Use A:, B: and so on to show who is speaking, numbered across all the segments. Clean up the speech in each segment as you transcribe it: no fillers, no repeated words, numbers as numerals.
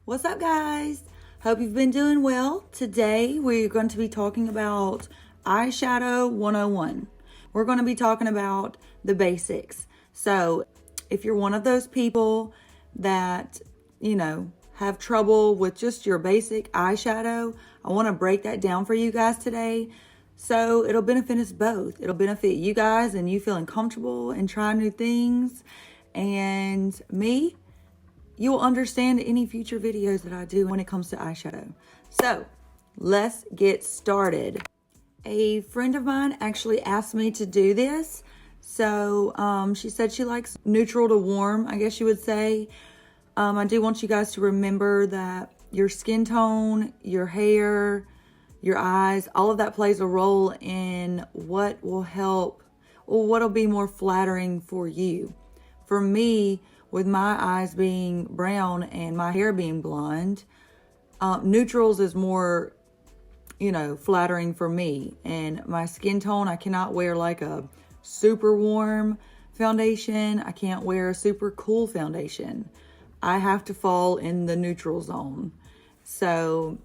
A: What's up, guys? Hope you've been doing well. Today we're going to be talking about eyeshadow 101. We're going to be talking about the basics. So if you're one of those people that, have trouble with just your basic eyeshadow, I want to break that down for you guys today. So it'll benefit us both. It'll benefit you guys and you feeling comfortable and trying new things. And me, you'll understand any future videos that I do when it comes to eyeshadow. So let's get started. A friend of mine actually asked me to do this. So she said she likes neutral to warm, I guess you would say. I do want you guys to remember that your skin tone, your hair, your eyes, all of that plays a role in what will help or what'll be more flattering for you. For me, with my eyes being brown and my hair being blonde, neutrals is more, flattering for me. And my skin tone, I cannot wear like a super warm foundation. I can't wear a super cool foundation. I have to fall in the neutral zone. So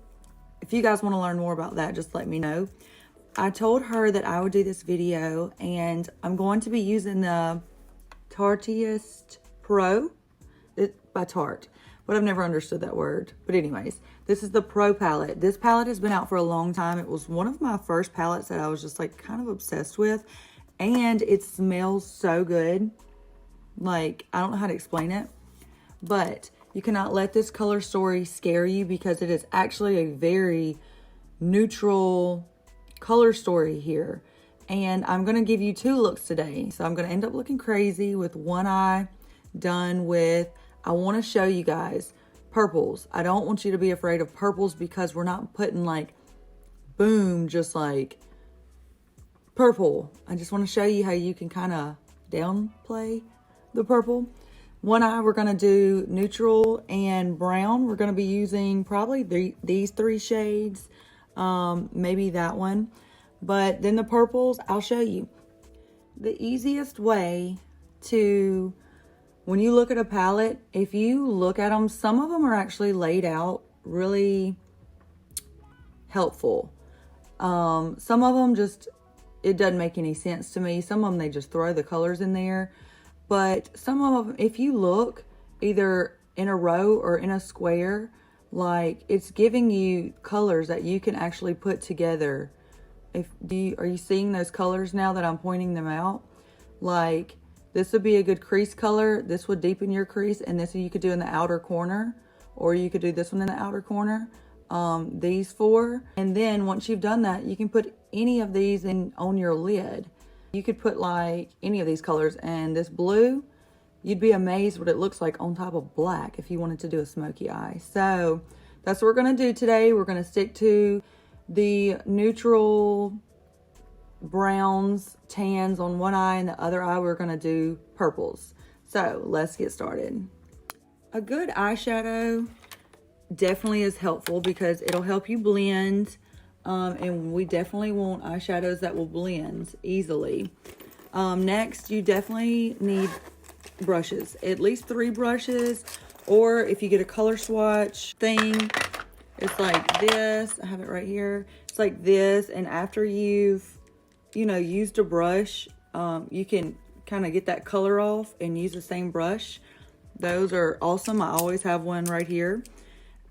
A: if you guys want to learn more about that, just let me know. I told her that I would do this video, and I'm going to be using the Tarteist Pro by Tarte, but I've never understood that word. But anyways, this is the Pro palette. This palette has been out for a long time. It was one of my first palettes that I was just like kind of obsessed with, and it smells so good. Like, I don't know how to explain it, but you cannot let this color story scare you because it is actually a very neutral color story here. And I'm going to give you two looks today. So I'm going to end up looking crazy with one eye done with, I want to show you guys purples. I don't want you to be afraid of purples because we're not putting like, boom, just like purple. I just want to show you how you can kind of downplay the purple. One eye, we're going to do neutral and brown. We're going to be using probably these three shades, maybe that one. But then the purples, I'll show you. The easiest way to, when you look at a palette, if you look at them, some of them are actually laid out really helpful. Some of them just, it doesn't make any sense to me. Some of them, they just throw the colors in there. But some of them, if you look either in a row or in a square, like it's giving you colors that you can actually put together. Are you seeing those colors now that I'm pointing them out? Like this would be a good crease color. This would deepen your crease, and this you could do in the outer corner, or you could do this one in the outer corner. These four, and then once you've done that, you can put any of these on your lid. You could put like any of these colors, and this blue, you'd be amazed what it looks like on top of black if you wanted to do a smoky eye. So that's what we're going to do today. We're going to stick to the neutral browns, tans on one eye, and the other eye we're going to do purples. So let's get started. A good eyeshadow definitely is helpful because it'll help you blend. And we definitely want eyeshadows that will blend easily. Next, you definitely need brushes, at least 3 brushes, or if you get a color swatch thing, it's like this. I have it right here. It's like this, and after you've, used a brush, you can kind of get that color off and use the same brush. Those are awesome. I always have one right here.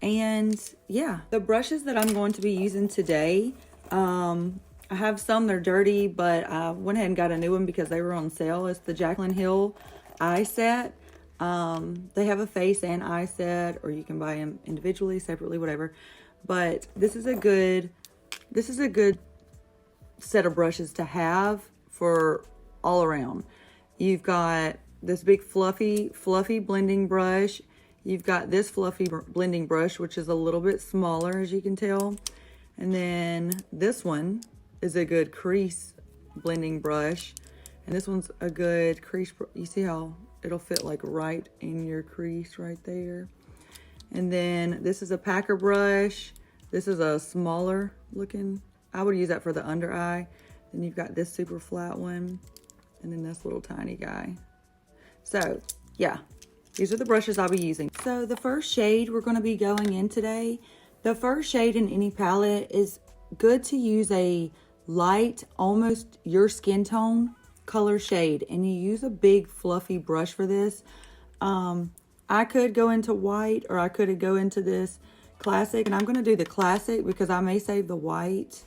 A: And yeah, the brushes that I'm going to be using today, I have some, they're dirty, but I went ahead and got a new one because they were on sale. It's the Jaclyn Hill eye set. They have a face and eye set, or you can buy them individually, separately, whatever. But this is a good set of brushes to have for all around. You've got this big fluffy blending brush. You've got this fluffy blending brush, which is a little bit smaller, as you can tell. And then this one is a good crease blending brush. And this one's a good crease. You see how it'll fit like right in your crease right there. And then this is a packer brush. This is a smaller looking. I would use that for the under eye. Then you've got this super flat one. And then this little tiny guy. So, yeah. These are the brushes I'll be using. So the first shade we're going to be going in today, the first shade in any palette is good to use a light, almost your skin tone color shade. And you use a big fluffy brush for this. I could go into white or I could go into this classic. And I'm going to do the classic because I may save the white.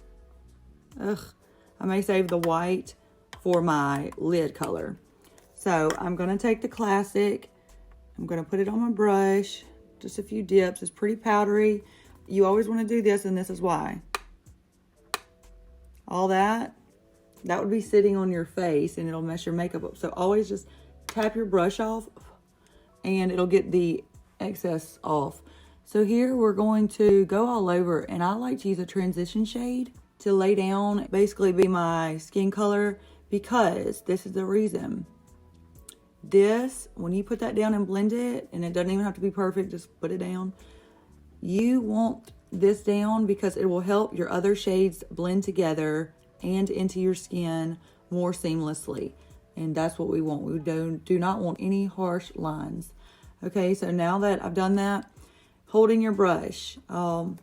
A: I may save the white for my lid color. So I'm going to take the classic. I'm going to put it on my brush, just a few dips. It's pretty powdery. You always want to do this, and this is why. All that would be sitting on your face, and it'll mess your makeup up. So always just tap your brush off, and it'll get the excess off. So here we're going to go all over, and I like to use a transition shade to lay down, basically be my skin color, because this is the reason. This, when you put that down and blend it, and it doesn't even have to be perfect, just put it down. You want this down because it will help your other shades blend together and into your skin more seamlessly. And that's what we want. We do not want any harsh lines. Okay, so now that I've done that, holding your brush. We're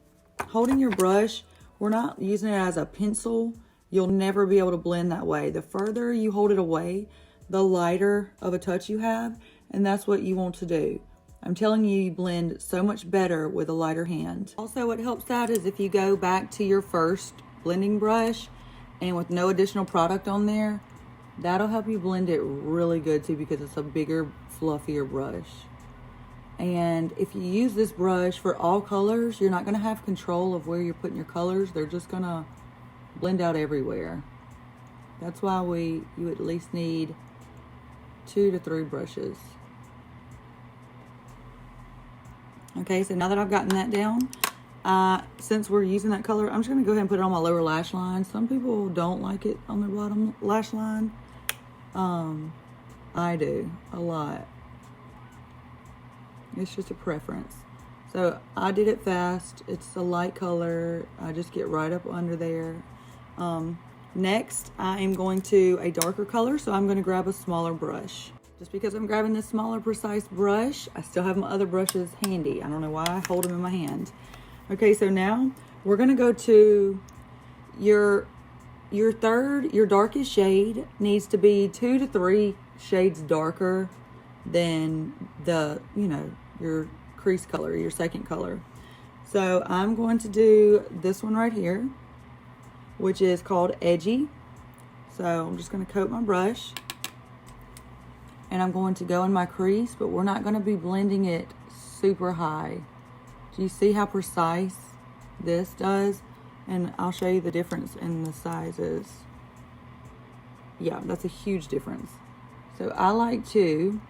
A: not using it as a pencil. You'll never be able to blend that way. The further you hold it away, the lighter of a touch you have, and that's what you want to do. I'm telling you, you blend so much better with a lighter hand. Also, what helps out is if you go back to your first blending brush and with no additional product on there, that'll help you blend it really good too because it's a bigger, fluffier brush. And if you use this brush for all colors, you're not going to have control of where you're putting your colors. They're just going to blend out everywhere. That's why you at least need 2 to 3 brushes. Okay, so now that I've gotten that down, since we're using that color, I'm just going to go ahead and put it on my lower lash line. Some people don't like it on their bottom lash line. I do a lot. It's just a preference. So I did it fast. It's a light color. I just get right up under there. Next, I am going to a darker color, so I'm going to grab a smaller brush. Just because I'm grabbing this smaller, precise brush, I still have my other brushes handy. I don't know why I hold them in my hand. Okay, so now we're going to go to your darkest shade needs to be 2 to 3 shades darker than your crease color, your second color. So I'm going to do this one right here, which is called Edgy. So I'm just going to coat my brush and I'm going to go in my crease, but we're not going to be blending it super high. Do you see how precise this does? And I'll show you the difference in the sizes. Yeah, that's a huge difference. So I like to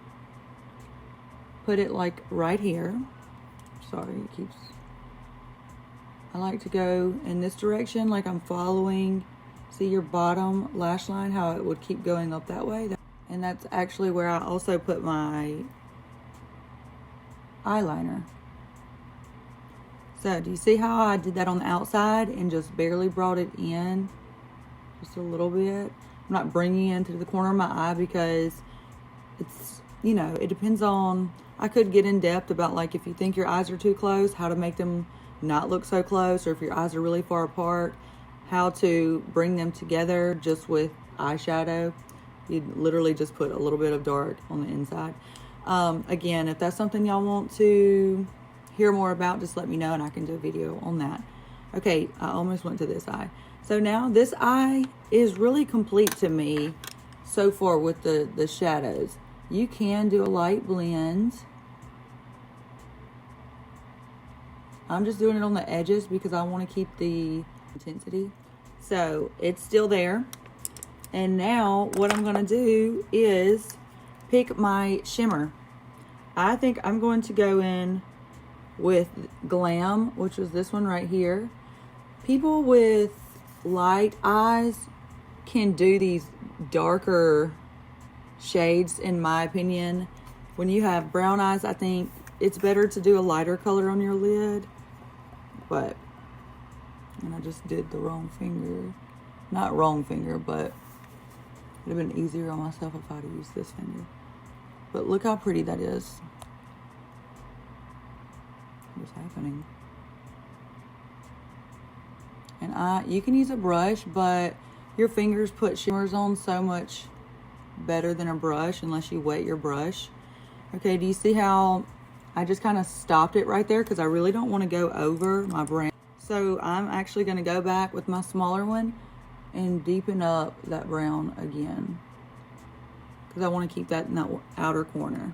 A: put it like right here. Sorry, it keeps... I like to go in this direction, like I'm following, see your bottom lash line, how it would keep going up that way. And that's actually where I also put my eyeliner. So do you see how I did that on the outside and just barely brought it in just a little bit? I'm not bringing it into the corner of my eye because it's, it depends on, I could get in depth about like if you think your eyes are too close, how to make them not look so close, or if your eyes are really far apart, how to bring them together just with eyeshadow. You literally just put a little bit of dark on the inside. Again, if that's something y'all want to hear more about, just let me know and I can do a video on that. Okay, I almost went to this eye. So now this eye is really complete to me so far with the shadows. You can do a light blend. I'm just doing it on the edges because I want to keep the intensity. So it's still there. And now what I'm going to do is pick my shimmer. I think I'm going to go in with Glam, which is this one right here. People with light eyes can do these darker shades, in my opinion. When you have brown eyes, I think it's better to do a lighter color on your lid. And I just did the wrong finger. Not wrong finger, but it would have been easier on myself if I'd have used this finger. But look how pretty that is. is happening? And you can use a brush, but your fingers put shimmers on so much better than a brush unless you wet your brush. Okay, do you see how I just kind of stopped it right there because I really don't want to go over my brown. So I'm actually going to go back with my smaller one and deepen up that brown again because I want to keep that in that outer corner.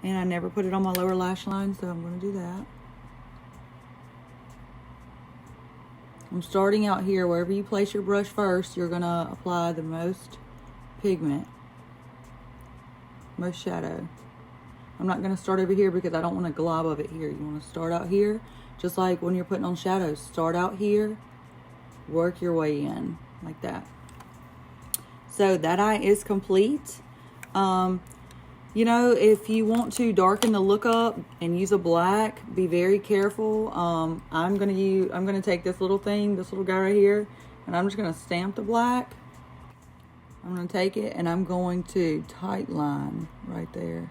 A: And I never put it on my lower lash line, so I'm going to do that. I'm starting out here. Wherever you place your brush first, you're going to apply the most pigment, most shadow. I'm not going to start over here because I don't want a glob of it here. You want to start out here, just like when you're putting on shadows. Start out here, work your way in, like that. So that eye is complete. You know, if you want to darken the look up and use a black, be very careful. I'm gonna take this little thing, this little guy right here, and I'm just gonna stamp the black. I'm gonna take it and I'm going to tight line right there.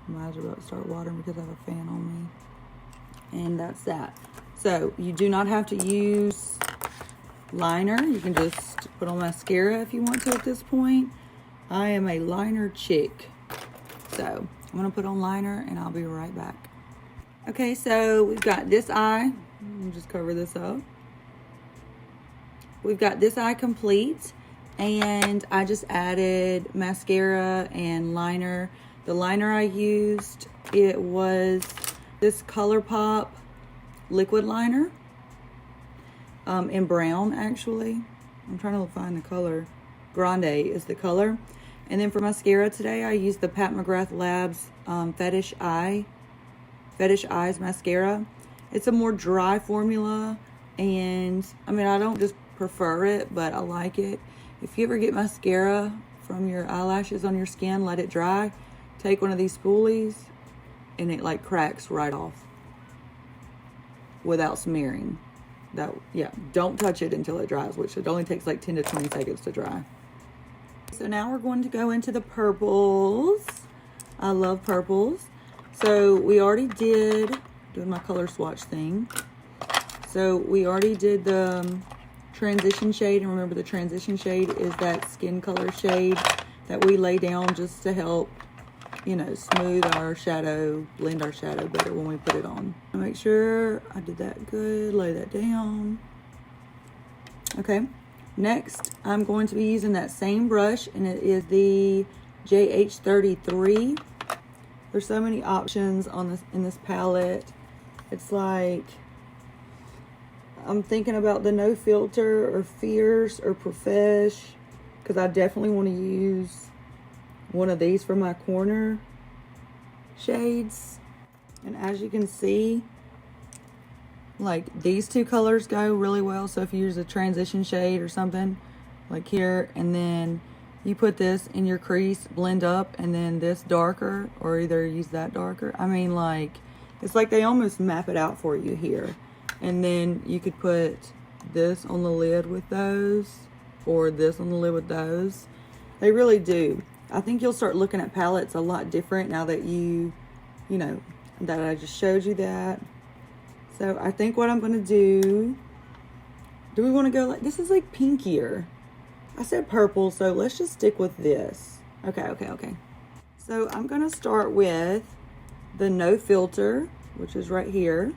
A: My eyes are about to start watering because I have a fan on me. And that's that. So you do not have to use liner. You can just put on mascara if you want to at this point. I am a liner chick. So I'm going to put on liner and I'll be right back. Okay, so we've got this eye. Let me just cover this up. We've got this eye complete. And I just added mascara and liner. The liner I used, it was this ColourPop liquid liner. In brown, actually. I'm trying to find the color. Grande is the color. And then for mascara today, I used the Pat McGrath Labs Fetish Eyes mascara. It's a more dry formula, and I mean, I don't just prefer it, but I like it. If you ever get mascara from your eyelashes on your skin, let it dry. Take one of these spoolies, and it like cracks right off without smearing. Don't touch it until it dries, which it only takes like 10 to 20 seconds to dry. So now we're going to go into the purples. I love purples. So we already did, doing my color swatch thing. So we already did the transition shade. And remember, the transition shade is that skin color shade that we lay down just to help, you know, smooth our shadow, blend our shadow better when we put it on. Make sure I did that good, lay that down. Okay. Next, I'm going to be using that same brush, and it is the JH33. There's so many options on this in this palette. It's like, I'm thinking about the No Filter or Fierce or Profesh, because I definitely want to use one of these for my corner shades. And as you can see, like these two colors go really well. So if you use a transition shade or something like here, and then you put this in your crease, blend up, and then this darker, or either use that darker. I mean, like, it's like they almost map it out for you here. And then you could put this on the lid with those, or this on the lid with those. They really do. I think you'll start looking at palettes a lot different now that you know, that I just showed you that. So I think what I'm going to do we want to go like, this is like pinkier. I said purple, so let's just stick with this. Okay. So I'm going to start with the No Filter, which is right here.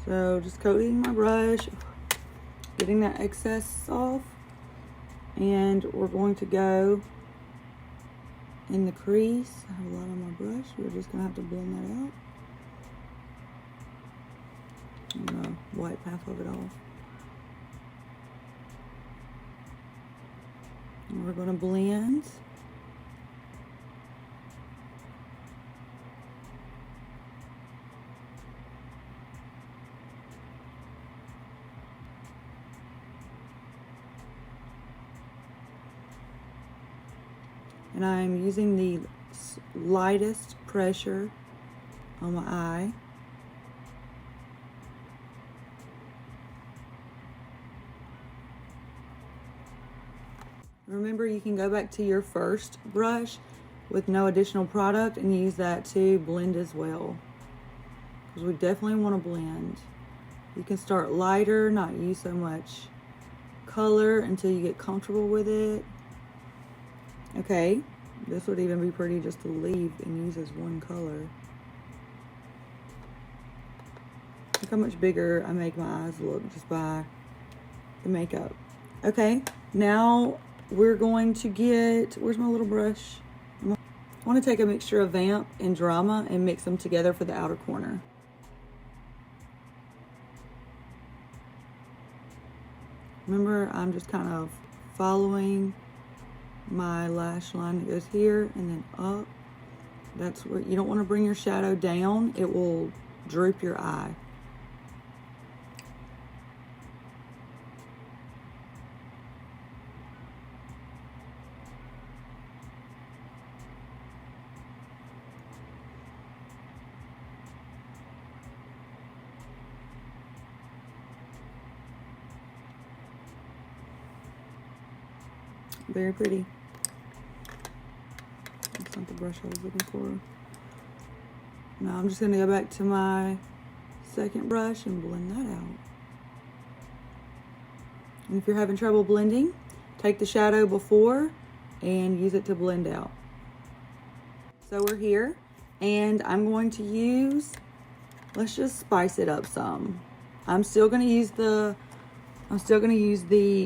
A: So just coating my brush, getting that excess off. And we're going to go in the crease. I have a lot on my brush. We're just going to have to blend that out. I'm going to wipe half of it off. And we're going to blend. And I'm using the lightest pressure on my eye. Remember, you can go back to your first brush with no additional product and use that to blend as well, because we definitely want to blend. You can start lighter, not use so much color until you get comfortable with it. Okay, this would even be pretty just to leave and use as one color. Look how much bigger I make my eyes look just by the makeup. Okay, now we're going to get, where's my little brush? I want to take a mixture of Vamp and Drama and mix them together for the outer corner. Remember, I'm just kind of following my lash line that goes here and then up. That's where you don't want to bring your shadow down. It will droop your eye. Very pretty. That's not the brush I was looking for. Now I'm just going to go back to my second brush and blend that out. And if you're having trouble blending, take the shadow before and use it to blend out. So we're here, and I'm going to use, let's just spice it up some. I'm still going to use the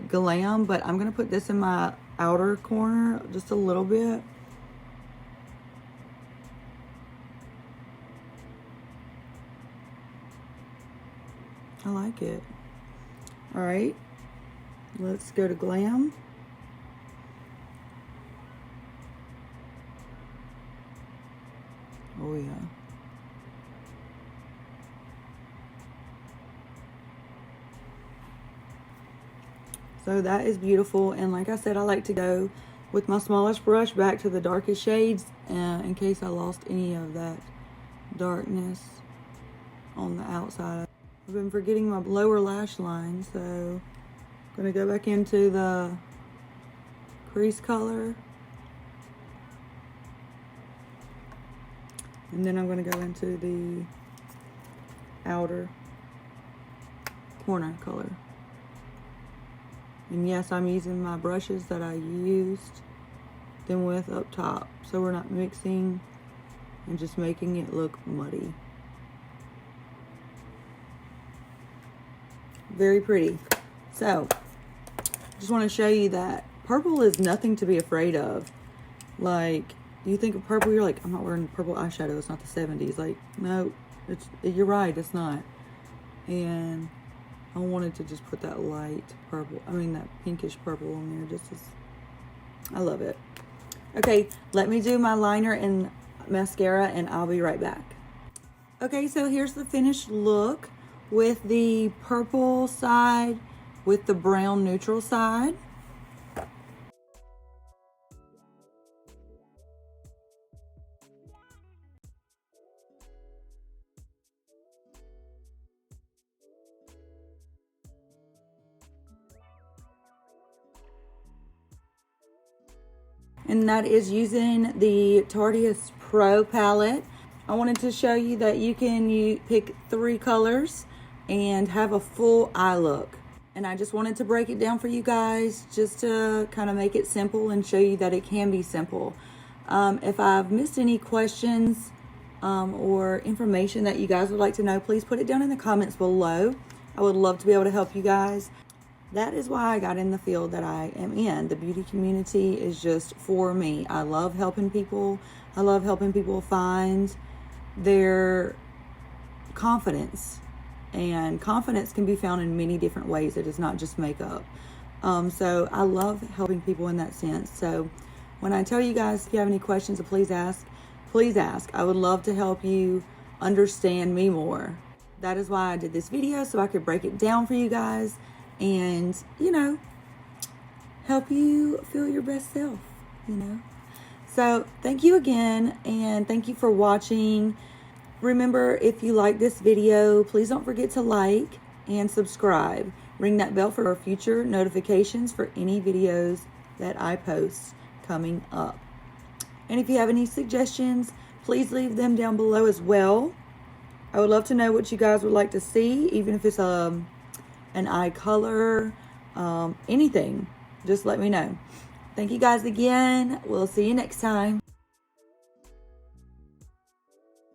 A: Glam, but I'm going to put this in my outer corner just a little bit. I like it. All right, let's go to Glam. Oh yeah. So that is beautiful, and like I said, I like to go with my smallest brush back to the darkest shades in case I lost any of that darkness on the outside. I've been forgetting my lower lash line, so I'm going to go back into the crease color, and then I'm going to go into the outer corner color. And yes, I'm using my brushes that I used them with up top, so we're not mixing and just making it look muddy. Very pretty. So, just want to show you that purple is nothing to be afraid of. Like, you think of purple, you're like, I'm not wearing purple eyeshadow, it's not the 70s. Like, no, you're right, it's not. And I wanted to just put that light purple, that pinkish purple on there, just as, I love it. Okay, let me do my liner and mascara and I'll be right back. Okay, so here's the finished look with the purple side with the brown neutral side. And that is using the Tarteist Pro palette. I wanted to show you that you can pick 3 colors and have a full eye look. And I just wanted to break it down for you guys just to kind of make it simple and show you that it can be simple. If I've missed any questions or information that you guys would like to know, please put it down in the comments below. I would love to be able to help you guys. That is why I got in the field that I am in. The beauty community is just for me. I love helping people. I love helping people find their confidence. And confidence can be found in many different ways. It is not just makeup. So I love helping people in that sense. So when I tell you guys, if you have any questions, please ask. Please ask. I would love to help you understand me more. That is why I did this video, so I could break it down for you guys and, help you feel your best self, So thank you again, and thank you for watching. Remember, if you like this video, please don't forget to like and subscribe. Ring that bell for future notifications for any videos that I post coming up. And if you have any suggestions, please leave them down below as well. I would love to know what you guys would like to see, even if it's an eye color, anything. Just let me know. Thank you guys again. We'll see you next time.